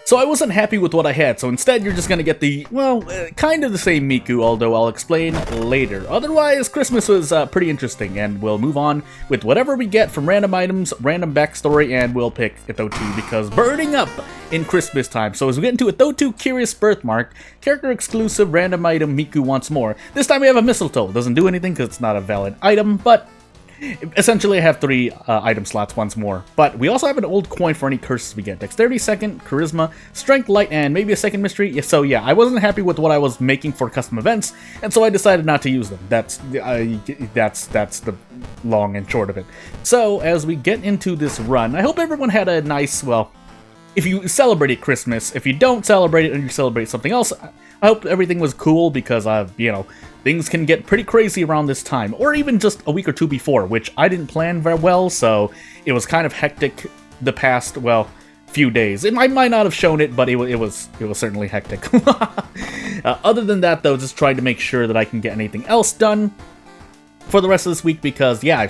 So I wasn't happy with what I had, so instead you're just gonna get the, well, kind of the same Miku, although I'll explain later. Otherwise, Christmas was pretty interesting, and we'll move on with whatever we get from random items, random backstory, and we'll pick Itotu, because burning up in Christmas time. So as we get into Itotu Curious Birthmark, character exclusive random item Miku Wants More. This time we have a mistletoe. Doesn't do anything because it's not a valid item, but essentially I have 3 item slots once more. But we also have an old coin for any curses we get. Dexterity second, Charisma, Strength light, and maybe a second mystery. So yeah, I wasn't happy with what I was making for custom events, and so I decided not to use them. That's the long and short of it. So as we get into this run, I hope everyone had a nice, well, if you celebrated Christmas, if you don't celebrate it and you celebrate something else, I hope everything was cool, because you know, things can get pretty crazy around this time, or even just a week or two before, which I didn't plan very well, so it was kind of hectic the past, well, few days. I might not have shown it, but it was certainly hectic. Other than that, though, just trying to make sure that I can get anything else done for the rest of this week, because yeah, I'm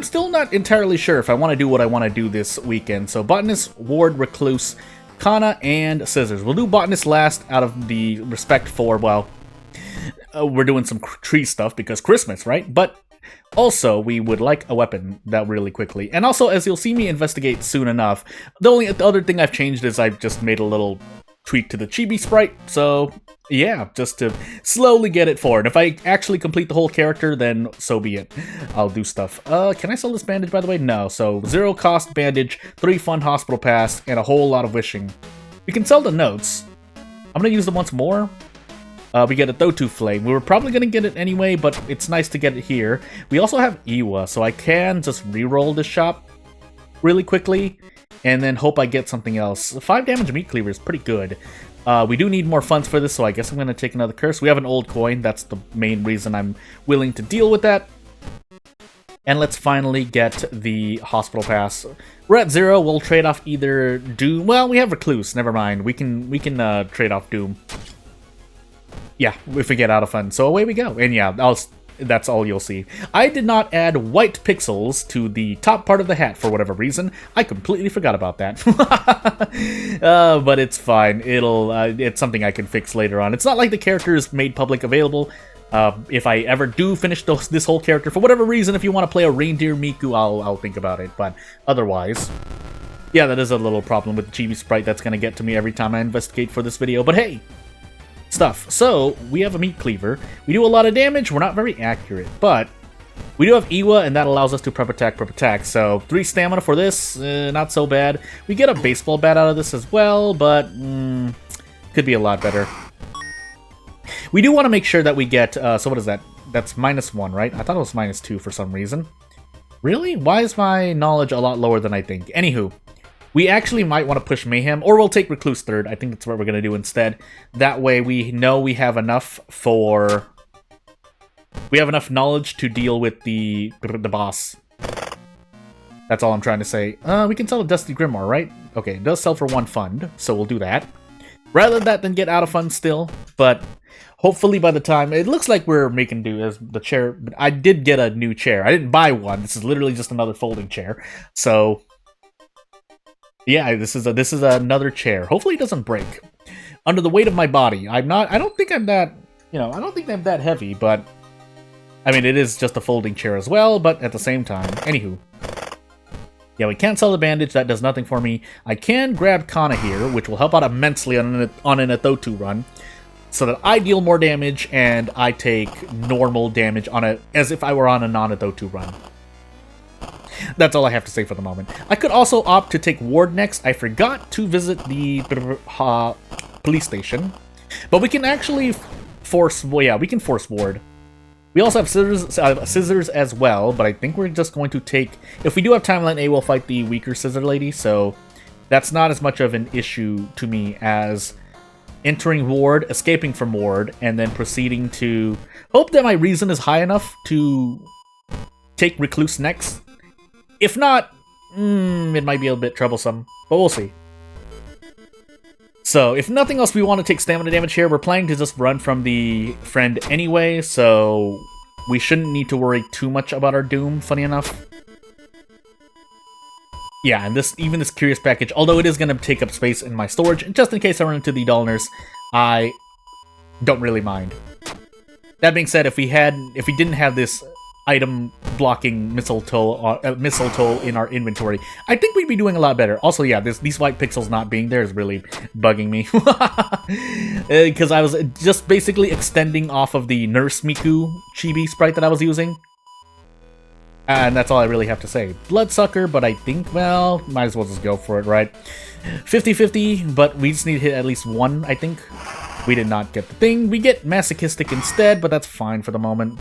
still not entirely sure if I want to do what I want to do this weekend. So Botanist, Ward, Recluse, Kana, and Scissors. We'll do Botanist last out of the respect for, well, we're doing some tree stuff because Christmas, right? But also, we would like a weapon that really quickly. And also, as you'll see me investigate soon enough, the other thing I've changed is I've just made a little tweak to the chibi sprite. So yeah, just to slowly get it forward. If I actually complete the whole character, then so be it. I'll do stuff. Can I sell this bandage, by the way? No. So 0 cost bandage, 3 fun hospital pass, and a whole lot of wishing. We can sell the notes. I'm gonna use them once more. We get a Itotu Flame. We were probably going to get it anyway, but it's nice to get it here. We also have Iwa, so I can just reroll this shop really quickly, and then hope I get something else. 5 damage meat cleaver is pretty good. We do need more funds for this, so I guess I'm going to take another curse. We have an old coin. That's the main reason I'm willing to deal with that. And let's finally get the hospital pass. We're at 0. We'll trade off either Doom. Well, we have Recluse. Never mind. We can trade off Doom. Yeah, if we get out of funds. So away we go. And yeah, that's all you'll see. I did not add white pixels to the top part of the hat for whatever reason. I completely forgot about that. But it's fine. It's something I can fix later on. It's not like the character is made public available. If I ever do finish this whole character, for whatever reason, if you want to play a reindeer Miku, I'll think about it. But otherwise, yeah, that is a little problem with the chibi sprite that's going to get to me every time I investigate for this video. But hey, stuff. So, we have a meat cleaver. We do a lot of damage. We're not very accurate, but we do have Iwa, and that allows us to prep attack. So, 3 stamina for this, not so bad. We get a baseball bat out of this as well, but could be a lot better. We do want to make sure that we get, so what is that? That's -1, right? I thought it was -2 for some reason. Really? Why is my knowledge a lot lower than I think? Anywho. We actually might want to push Mayhem, or we'll take Recluse third. I think that's what we're going to do instead. That way we know we have enough for... We have enough knowledge to deal with the boss. That's all I'm trying to say. We can sell a Dusty Grimoire, right? Okay, it does sell for 1 fund, so we'll do that. Rather that than get out of funds still, but hopefully by the time... It looks like we're making do as the chair... I did get a new chair. I didn't buy one. This is literally just another folding chair. So... yeah, this is another chair. Hopefully it doesn't break under the weight of my body. I don't think I'm that, I don't think I'm that heavy, but I mean, it is just a folding chair as well, but at the same time. Anywho. Yeah, we can't sell the bandage. That does nothing for me. I can grab Kana here, which will help out immensely on an Itotu run, so that I deal more damage and I take normal damage as if I were on a non-Itotu run. That's all I have to say for the moment. I could also opt to take Ward next. I forgot to visit the police station. But we can actually force... Well, yeah, we can force Ward. We also have Scissors as well, but I think we're just going to take... If we do have Timeline A, we'll fight the weaker Scissor Lady, so that's not as much of an issue to me as entering Ward, escaping from Ward, and then proceeding to... Hope that my reason is high enough to take Recluse next. If not, it might be a bit troublesome, but we'll see. So, if nothing else, we want to take stamina damage here. We're planning to just run from the friend anyway, so we shouldn't need to worry too much about our doom, funny enough. Yeah, and even this curious package, although it is going to take up space in my storage, just in case I run into the Dolners, I don't really mind. That being said, if we didn't have this item blocking mistletoe in our inventory, I think we'd be doing a lot better. Also, yeah, these white pixels not being there is really bugging me. Because I was just basically extending off of the Nurse Miku chibi sprite that I was using. And that's all I really have to say. Bloodsucker, but I think, well, might as well just go for it, right? 50-50, but we just need to hit at least one, I think. We did not get the thing. We get Masochistic instead, but that's fine for the moment.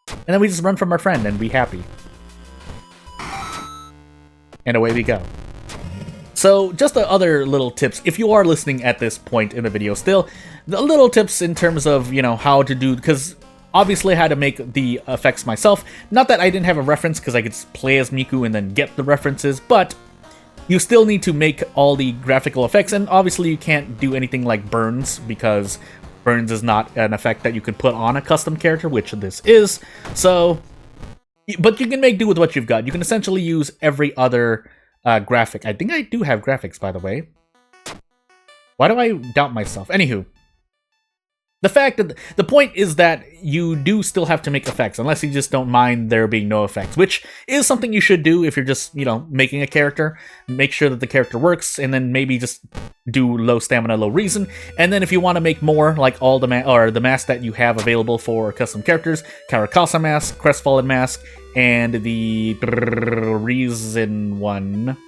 And then we just run from our friend and be happy. And away we go. So, just the other little tips, if you are listening at this point in the video still, the little tips in terms of, you know, how to do, because obviously I had to make the effects myself. Not that I didn't have a reference, because I could just play as Miku and then get the references, but you still need to make all the graphical effects, and obviously you can't do anything like burns, because burns is not an effect that you can put on a custom character, which this is. So, but you can make do with what you've got. You can essentially use every other graphic. I think I do have graphics, by the way. Why do I doubt myself? Anywho, the fact that the point is that you do still have to make effects, unless you just don't mind there being no effects, which is something you should do if you're just, you know, making a character. Make sure that the character works, and then maybe just do low stamina, low reason. And then if you want to make more, like all the masks that you have available for custom characters, Caracasa mask, Crestfallen mask, and the reason one.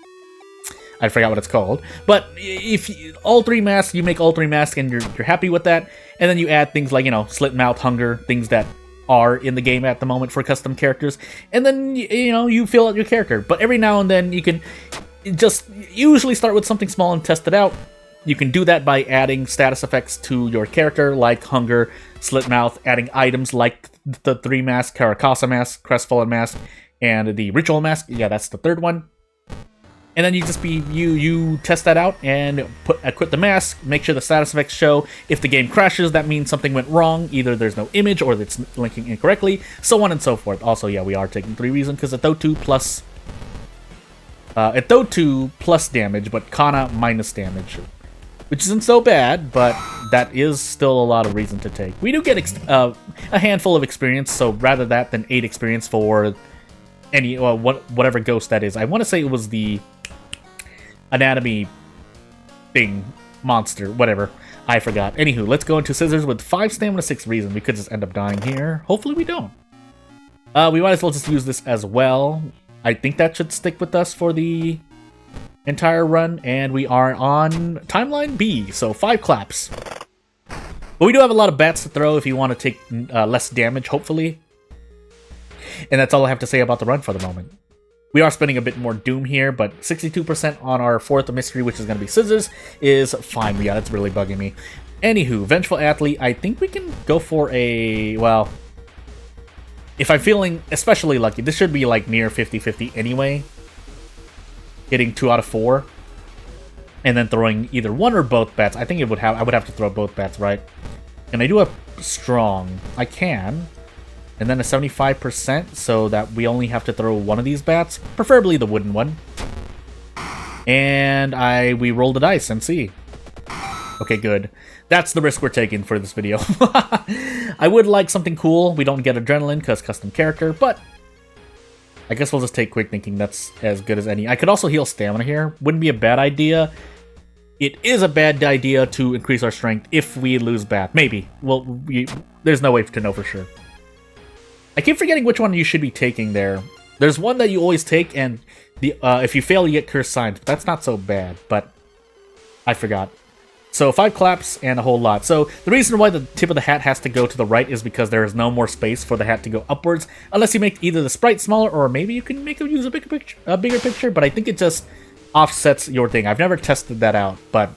I forgot what it's called. But if all three masks, you make all three masks and you're happy with that, and then you add things like, you know, Slit Mouth, Hunger, things that are in the game at the moment for custom characters, and then, you know, you fill out your character. But every now and then you can just usually start with something small and test it out. You can do that by adding status effects to your character, like Hunger, Slit Mouth, adding items like the three masks, Caracasa mask, Crestfallen mask, and the Ritual mask. Yeah, that's the third one. And then you test that out and equip the mask, make sure the status effects show. If the game crashes, that means something went wrong. Either there's no image or it's linking incorrectly, so on and so forth. Also, yeah, we are taking 3 reason because Etotu plus damage, but Kana minus damage, which isn't so bad, but that is still a lot of reason to take. We do get a handful of experience, so rather that than 8 experience for any whatever ghost that is. I want to say it was the anatomy thing, monster, whatever. I forgot. Anywho, let's go into Scissors with 5 stamina, 6 reason. We could just end up dying here. Hopefully we don't. We might as well just use this as well. I think that should stick with us for the entire run, and we are on timeline B, so 5 claps. But we do have a lot of bats to throw if you want to take less damage, hopefully. And that's all I have to say about the run for the moment. We are spending a bit more Doom here, but 62% on our 4th mystery, which is going to be Scissors, is fine. Yeah, that's really bugging me. Anywho, Vengeful Athlete, I think we can go for a, well, if I'm feeling especially lucky, this should be like near 50-50 anyway. Getting 2 out of 4. And then throwing either one or both bats. I think I would have to throw both bats, right? Can I do a strong? I can. And then a 75%, so that we only have to throw one of these bats, preferably the wooden one. And we roll the dice and see. Okay, good. That's the risk we're taking for this video. I would like something cool. We don't get Adrenaline because custom character, but I guess we'll just take Quick Thinking. That's as good as any. I could also heal stamina here. Wouldn't be a bad idea. It is a bad idea to increase our strength if we lose bat. Maybe. Well, there's no way to know for sure. I keep forgetting which one you should be taking there. There's one that you always take, and if you fail, you get Cursed Signs. That's not so bad, but I forgot. So 5 claps and a whole lot. So the reason why the tip of the hat has to go to the right is because there is no more space for the hat to go upwards, unless you make either the sprite smaller, or maybe you can make it use a bigger picture, but I think it just offsets your thing. I've never tested that out, but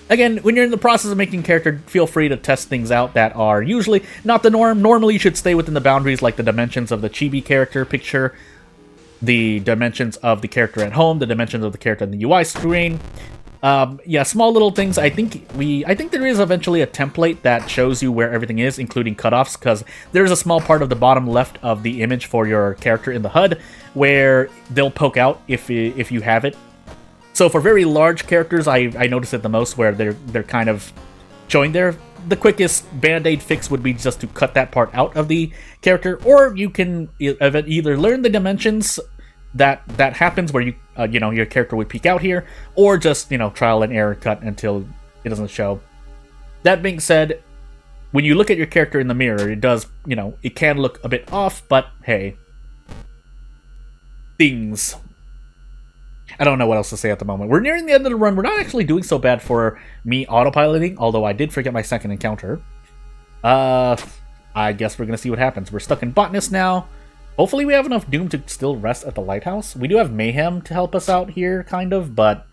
again, when you're in the process of making a character, feel free to test things out that are usually not the norm. Normally, you should stay within the boundaries, like the dimensions of the chibi character picture, the dimensions of the character at home, the dimensions of the character on the UI screen. Yeah, small little things. I think there is eventually a template that shows you where everything is, including cutoffs, because there's a small part of the bottom left of the image for your character in the HUD where they'll poke out if you have it. So for very large characters, I notice it the most, where they're kind of showing there. The quickest band-aid fix would be just to cut that part out of the character, or you can either learn the dimensions that happens where your character would peek out here, or just trial and error cut until it doesn't show. That being said, when you look at your character in the mirror, it does it can look a bit off, but hey, things. I don't know what else to say at the moment. We're nearing the end of the run. We're not actually doing so bad for me autopiloting, although I did forget my second encounter. I guess we're gonna see what happens. We're stuck in Botanist now. Hopefully we have enough Doom to still rest at the lighthouse. We do have Mayhem to help us out here, kind of, but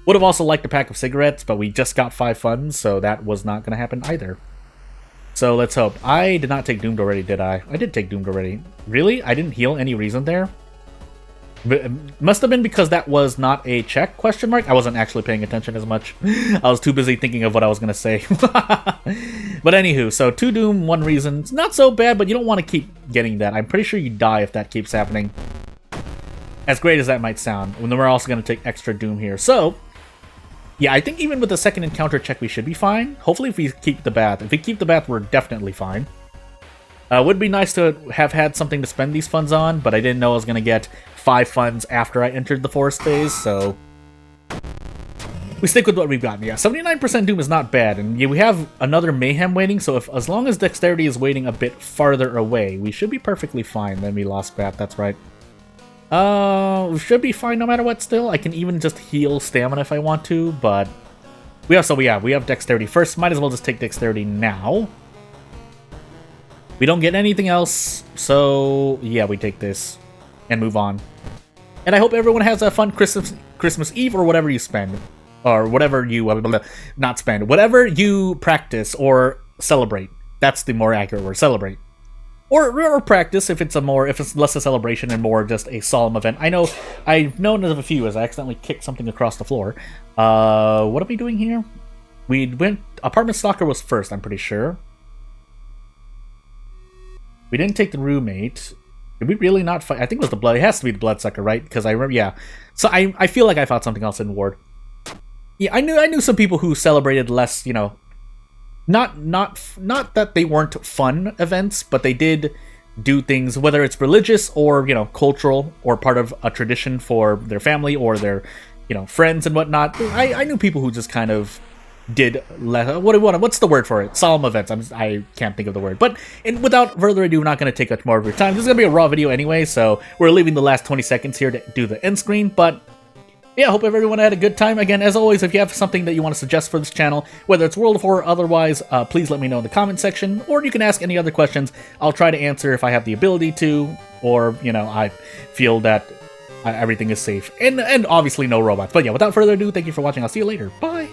would have also liked a pack of cigarettes, but we just got 5 funds, so that was not going to happen either. So let's hope. I did not take Doomed already, did I? I did take Doomed already. Really? I didn't heal any reason there? But it must have been because that was not a check, question mark? I wasn't actually paying attention as much. I was too busy thinking of what I was going to say. But anywho, so 2 Doom, 1 reason. It's not so bad, but you don't want to keep getting that. I'm pretty sure you die if that keeps happening. As great as that might sound. And then we're also going to take extra Doom here. So, yeah, I think even with the second encounter check, we should be fine. Hopefully if we keep the bath. If we keep the bath, we're definitely fine. Would be nice to have had something to spend these funds on, but I didn't know I was going to get 5 funds after I entered the forest phase, so we stick with what we've gotten. Yeah, 79% Doom is not bad, and yeah, we have another Mayhem waiting, so as long as Dexterity is waiting a bit farther away, we should be perfectly fine. Then we lost Bat, that's right. We should be fine no matter what still. I can even just heal Stamina if I want to, but we have Dexterity first. Might as well just take Dexterity now. We don't get anything else, so yeah, we take this and move on. And I hope everyone has a fun Christmas Eve, or whatever you spend, or whatever you not spend, whatever you practice or celebrate. That's the more accurate word, celebrate, or practice if it's less a celebration and more just a solemn event. I know I've known of a few as I accidentally kicked something across the floor. What are we doing here? We went Apartment Stalker was first, I'm pretty sure. We didn't take the roommate. Did we really not fight? I think it was the blood. It has to be the bloodsucker, right? Because I remember, yeah. So I feel like I fought something else in Ward. Yeah, I knew some people who celebrated less, not that they weren't fun events, but they did do things, whether it's religious or cultural or part of a tradition for their family or their friends and whatnot. I knew people who just kind of did what's the word for it? Solemn events. I can't think of the word. But without further ado, we're not going to take much more of your time. This is going to be a raw video anyway, so we're leaving the last 20 seconds here to do the end screen. But yeah, I hope everyone had a good time. Again, as always, if you have something that you want to suggest for this channel, whether it's World of Horror or otherwise, please let me know in the comment section, or you can ask any other questions. I'll try to answer if I have the ability to, or I feel that everything is safe, and obviously no robots. But yeah, without further ado, thank you for watching. I'll see you later. Bye.